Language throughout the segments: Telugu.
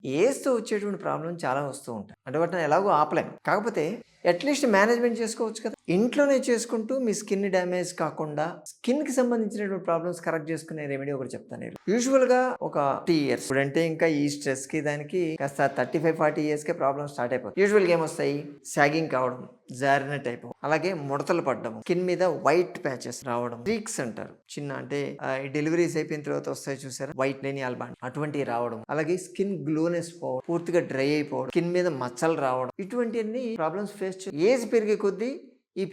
ఏజ్‌తో వచ్చేటువంటి ప్రాబ్లమ్ చాలా వస్తూ ఉంటాయి. అంటే వాటిని ఎలాగో ఆపలేం. కాకపోతే అట్‌లీస్ట్ మేనేజ్‌మెంట్ చేసుకోవచ్చు కదా! ఇంట్లోనే చేసుకుంటూ మీ స్కిన్ డ్యామేజ్ కాకుండా స్కిన్‌కి సంబంధించినటువంటి ప్రాబ్లమ్స్ కరెక్ట్ చేసుకునే రెమెడీ ఒకటి చెప్తాను నేను. యూజువల్‌గా ఒక 30 ఇయర్స్ ఇప్పుడంటే ఇంకా ఈ స్ట్రెస్‌కి దానికి కాస్త 35, 40 ఇయర్స్‌కే ప్రాబ్లమ్స్ స్టార్ట్ అయిపోతాయి. యూజువల్‌గా ఏమొస్తాయి? సాగింగ్ కావడం, జారినట్టు అయిపోవడం, అలాగే ముడతలు పడ్డం, స్కిన్ మీద వైట్ ప్యాచెస్ రావడం, స్ట్రీక్స్ అంటారు. చిన్న అంటే డెలివరీస్ అయిపోయిన తర్వాత వస్తాయి చూసారా? వైట్ లేని ఆల్బాండ్ అటువంటివి రావడం, అలాగే స్కిన్ గ్లోనెస్ పోవడం, పూర్తిగా డ్రై అయిపోవడం, స్కిన్ మీద మచ్చలు రావడం, ఇటువంటివన్నీ ప్రాబ్లమ్స్ ఫేస్ ఏజ్ పెరిగే కొద్దీ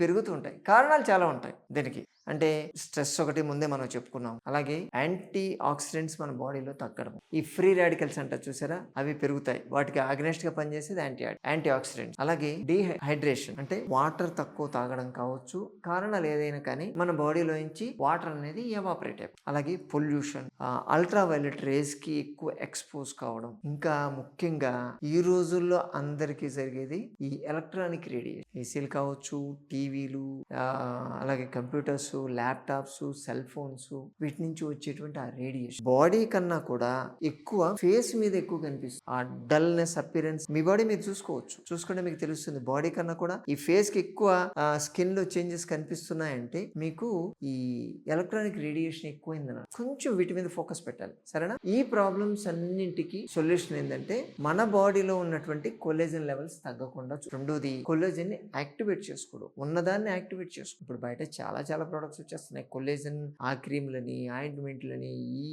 పెరుగుతూ ఉంటాయి. కారణాలు చాలా ఉంటాయి దీనికి. అంటే స్ట్రెస్ ఒకటి ముందే మనం చెప్పుకున్నాం. అలాగే యాంటీ ఆక్సిడెంట్స్ మన బాడీలో తగ్గడం, ఈ ఫ్రీ రాడికల్స్ అంటారు చూసారా, అవి పెరుగుతాయి. వాటికి అగనెస్ట్ గా పనిచేసేది యాంటీ ఆక్సిడెంట్స్. అలాగే డీహైడ్రేషన్ అంటే వాటర్ తక్కువ తాగడం కావచ్చు, కారణాలు ఏదైనా కానీ మన బాడీలో నుంచి వాటర్ అనేది ఎవాపరేట్ అయిపోయి. అలాగే పొల్యూషన్, అల్ట్రా వైలెట్ రేస్ కి ఎక్కువ ఎక్స్పోజ్ కావడం, ఇంకా ముఖ్యంగా ఈ రోజుల్లో అందరికీ జరిగేది ఈ ఎలక్ట్రానిక్ రేడియేషన్, ఏసీలు కావచ్చు, టీవీలు, అలాగే కంప్యూటర్స్, ల్యాప్టాప్స్, సెల్ ఫోన్స్, వీటి నుంచి వచ్చేటువంటి ఆ రేడియేషన్ బాడీ కన్నా కూడా ఎక్కువ ఫేస్ మీద ఎక్కువ కనిపిస్తుంది. ఆ డల్నెస్ అపిరెన్స్ మీ బాడీ మీరు చూసుకుంటే మీకు తెలుస్తుంది. బాడీ కన్నా కూడా ఈ ఫేస్ కి ఎక్కువ స్కిన్ లో చేంజెస్ కనిపిస్తున్నాయంటే మీకు ఈ ఎలక్ట్రానిక్ రేడియేషన్ ఎక్కువైందన్న. కొంచెం వీటి మీద ఫోకస్ పెట్టాలి, సరేనా? ఈ ప్రాబ్లమ్స్ అన్నింటికి సొల్యూషన్ ఏంటంటే మన బాడీలో ఉన్నటువంటి కొలేజన్ లెవెల్స్ తగ్గకుండా రెండోది కొలేజన్ ని యాక్టివేట్ చేసుకోవడం, ఉన్నదాన్ని యాక్టివేట్ చేసుకో. ఇప్పుడు బయట చాలా ప్రొడక్ట్స్ వచ్చేస్తున్నాయి. కొలేజన్ ఆ క్రీమ్లని, ఆయింట్మెంట్లని, ఈ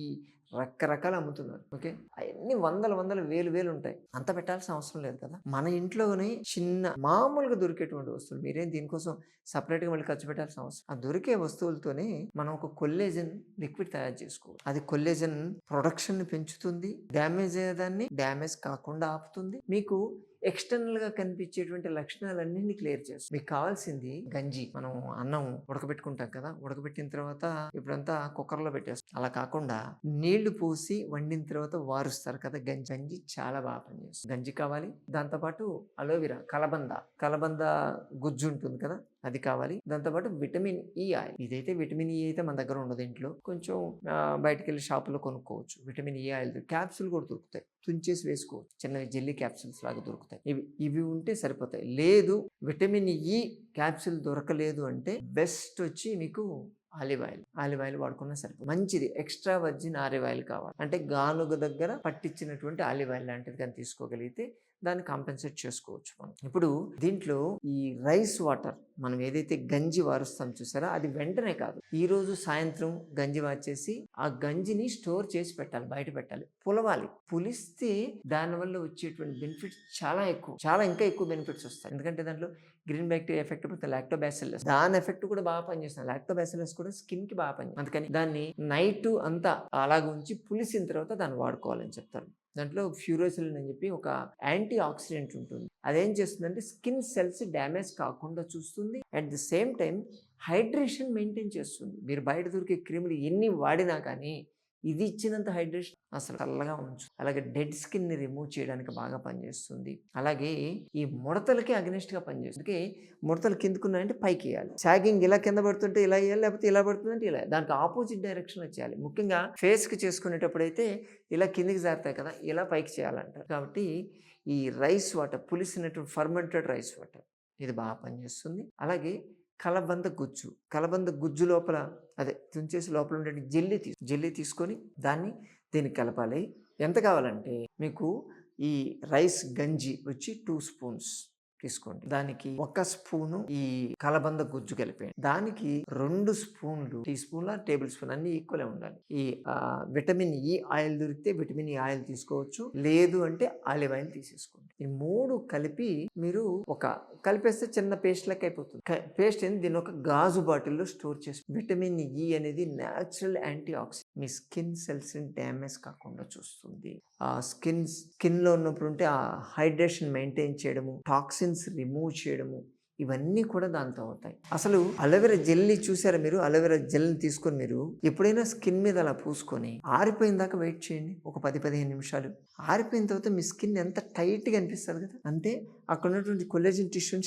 రకరకాలు అమ్ముతున్నారు. ఓకే, అవన్నీ వందల వేలు ఉంటాయి. అంత పెట్టాల్సిన అవసరం లేదు కదా. మన ఇంట్లోనే చిన్న మామూలుగా దొరికేటువంటి వస్తువులు, మీరేం దీనికోసం సపరేట్గా మళ్ళీ ఖర్చు పెట్టాల్సిన అవసరం. ఆ దొరికే వస్తువులతోనే మనం ఒక కొల్లేజన్ లిక్విడ్ తయారు చేసుకోవాలి. అది కొల్లేజన్ ప్రొడక్షన్ ని పెంచుతుంది, డ్యామేజ్ అయ్యేదాన్ని డ్యామేజ్ కాకుండా ఆపుతుంది, మీకు ఎక్స్టర్నల్ గా కనిపించేటువంటి లక్షణాలన్నీ క్లియర్ చేస్తుంది. మీకు కావాల్సింది గంజి. మనం అన్నం ఉడకబెట్టుకుంటాం కదా, ఉడకబెట్టిన తర్వాత ఇప్పుడంతా కుక్కర్లో పెట్టేస్తాం. అలా కాకుండా నీళ్లు పోసి వండిన తర్వాత వారుస్తారు కదా గంజి చాలా బాగా పనిచేస్తుంది. గంజి కావాలి, దాంతోపాటు అలోవెరా, కలబంద గుజ్జు ఉంటుంది కదా, అది కావాలి. దాంతోపాటు విటమిన్ ఈ ఆయిల్. ఇదైతే విటమిన్ ఈ అయితే మన దగ్గర ఉండదు ఇంట్లో, కొంచెం బయటకు వెళ్ళి షాపులో కొనుక్కోవచ్చు. విటమిన్ ఈ ఆయిల్ క్యాప్సూల్ కూడా దొరుకుతాయి, తుంచేసి వేసుకోవచ్చు. చిన్న జెల్లీ క్యాప్సూల్స్ లాగా దొరుకుతాయి. ఇవి ఉంటే సరిపోతాయి. లేదు విటమిన్ ఈ క్యాప్సూల్ దొరకలేదు అంటే బెస్ట్ వచ్చి మీకు ఆలివ్ ఆయిల్ వాడుకున్నా సరిపోతుంది. మంచిది ఎక్స్ట్రా వర్జిన్ ఆలివ్ ఆయిల్ కావాలి అంటే గానుగ దగ్గర పట్టించినటువంటి ఆలివ్ ఆయిల్ లాంటిది కానీ తీసుకోగలిగితే దాన్ని కాంపెన్సేట్ చేసుకోవచ్చు మనం. ఇప్పుడు దీంట్లో ఈ రైస్ వాటర్ మనం ఏదైతే గంజి వారుస్తాం చూసారా, అది వెంటనే కాదు, ఈ రోజు సాయంత్రం గంజి వార్చేసి ఆ గంజిని స్టోర్ చేసి పెట్టాలి, బయట పెట్టాలి, పులవాలి. పులిస్తే దానివల్ల వచ్చేటువంటి బెనిఫిట్స్ ఇంకా ఎక్కువ బెనిఫిట్స్ వస్తాయి. ఎందుకంటే దాంట్లో గ్రీన్ బ్యాక్టీరియా ఎఫెక్ట్ పడుతుంది, లాక్టోబాసిల్లస్, దాని ఎఫెక్ట్ కూడా బాగా పనిచేస్తుంది. లాక్టోబాసిల్లస్ కూడా స్కిన్ కి బాగా పనిచేస్తుంది. అందుకని దాన్ని నైట్ అంతా అలాగ ఉంచి పులిసిన తర్వాత దాన్ని వాడుకోవాలని చెప్తారు. దాంట్లో ఫ్యూరోసిలిన్ అని చెప్పి ఒక యాంటీ ఆక్సిడెంట్ ఉంటుంది. అదేం చేస్తుందంటే స్కిన్ సెల్స్ డ్యామేజ్ కాకుండా చూస్తుంది, at the same time hydration maintain చేస్తుంది. మీరు బయట దొరికే క్రీములు ఎన్ని వాడినా కానీ ఇది ఇచ్చినంత హైడ్రేషన్ అసలు చల్లగా ఉంచు. అలాగే డెడ్ స్కిన్ ని రిమూవ్ చేయడానికి బాగా పనిచేస్తుంది. అలాగే ఈ ముడతలకి అగెనిస్ట్ గా పనిచేస్తుంది. అందుకే ముడతలు కిందకున్నాయంటే పైకి వేయాలి. సాగింగ్ ఇలా కింద పడుతుంటే ఇలా వేయాలి, లేకపోతే ఇలా పడుతుందంటే ఇలా, దానికి ఆపోజిట్ డైరెక్షన్ వచ్చేయాలి. ముఖ్యంగా ఫేస్ కి చేసుకునేటప్పుడు అయితే ఇలా కిందికి జారుతాయి కదా, ఇలా పైకి చేయాలంటారు. కాబట్టి ఈ రైస్ వాటర్, పులిసినటువంటి ఫర్మెంటెడ్ రైస్ వాటర్, ఇది బాగా పనిచేస్తుంది. అలాగే కలబంద గుజ్జు లోపల అదే తుంచేసి లోపల ఉండే జెల్లీ తీసుకొని దీనికి కలపాలి. ఎంత కావాలంటే మీకు ఈ రైస్ గంజి వచ్చి 2 స్పూన్స్ తీసుకోండి. దానికి 1 స్పూను ఈ కలబంద గుజ్జు కలిపేయండి. దానికి 2 స్పూన్లు, టీ స్పూన్ల టేబుల్ స్పూన్ అన్ని ఈక్వలే ఉండాలి. ఈ విటమిన్ ఈ ఆయిల్ దొరికితే విటమిన్ ఈ ఆయిల్ తీసుకోవచ్చు, లేదు అంటే ఆలివ్ ఆయిల్ తీసేసుకోండి. ఈ 3 కలిపి మీరు కలిపేస్తే చిన్న పేస్ట్ లెక్క అయిపోతుంది. పేస్ట్ ఏంది, దీన్ని ఒక గాజు బాటిల్లో స్టోర్ చేసి. విటమిన్ ఈ అనేది న్యాచురల్ యాంటీ ఆక్సిడెంట్, మీ స్కిన్ సెల్స్ ని డ్యామేజ్ కాకుండా చూస్తుంది. ఆ స్కిన్ లో ఉన్నప్పుడు ఉంటే ఆ హైడ్రేషన్ మెయింటైన్ చేయడము, టాక్సిన్స్ రిమూవ్ చేయడము, ఇవన్నీ కూడా దాంతో అవుతాయి. అసలు అలోవెరా జెల్ని చూసారా మీరు? అలోవెరా జెల్ని తీసుకొని మీరు ఎప్పుడైనా స్కిన్ మీద అలా పూసుకొని ఆరిపోయిన దాకా వెయిట్ చేయండి, ఒక 10-15 నిమిషాలు. ఆరిపోయిన తర్వాత మీ స్కిన్ ఎంత టైట్గా అనిపిస్తుంది కదా, అంటే అక్కడ ఉన్నటువంటి కొల్లాజెన్ టిష్యూని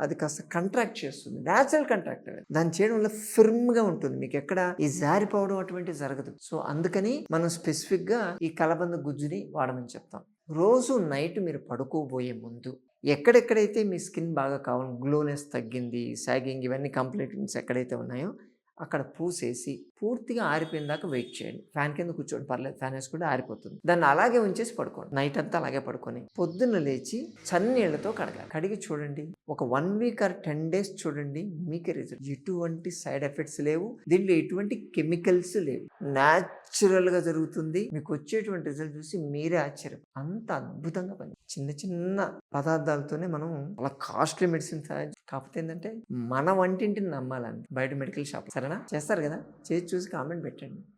అది కాస్త కంట్రాక్ట్ చేస్తుంది, న్యాచురల్ కంట్రాక్ట్. దాన్ని చేయడం వల్ల ఫిర్మ్గా ఉంటుంది, మీకు ఎక్కడ ఈ జారిపోవడం అటువంటి జరగదు. సో అందుకని మనం స్పెసిఫిక్గా ఈ కలబంద గుజ్జుని వాడమని చెప్తాం. రోజు నైట్ మీరు పడుకోబోయే ముందు ఎక్కడెక్కడైతే మీ స్కిన్ బాగా కావాలి, గ్లోనెస్ తగ్గింది, సాగింగ్ ఇవన్నీ కంప్లైంట్స్ ఎక్కడైతే ఉన్నాయో అక్కడ పూసేసి పూర్తిగా ఆరిపోయిన దాకా వెయిట్ చేయండి. ఫ్యాన్ కింద కూర్చోండి, పర్లేదు, ఫ్యాన్ వేసుకుంటే ఆరిపోతుంది. దాన్ని అలాగే ఉంచేసి పడుకోండి. నైట్ అంతా అలాగే పడుకొని పొద్దున్న లేచి చన్నీళ్లతో కడగాలి. కడిగి చూడండి, ఒక 1 వీక్ ఆర్ 10 days చూడండి, మీకే రిజల్ట్. ఎటువంటి సైడ్ ఎఫెక్ట్స్ లేవు, దీంట్లో ఎటువంటి కెమికల్స్ లేవు, న్యాచురల్గా జరుగుతుంది. మీకు వచ్చేటువంటి రిజల్ట్ చూసి మీరే ఆశ్చర్యం. అంత అద్భుతంగా పని. చిన్న చిన్న పదార్థాలతోనే మనం అలా కాస్ట్లీ మెడిసిన్ కాకపోతే ఏంటంటే మన వంటింటిని నమ్మాలని బయట మెడికల్ షాప్. సరేనా? చేస్తారు కదా, చేసి చూసి కామెంట్ పెట్టండి.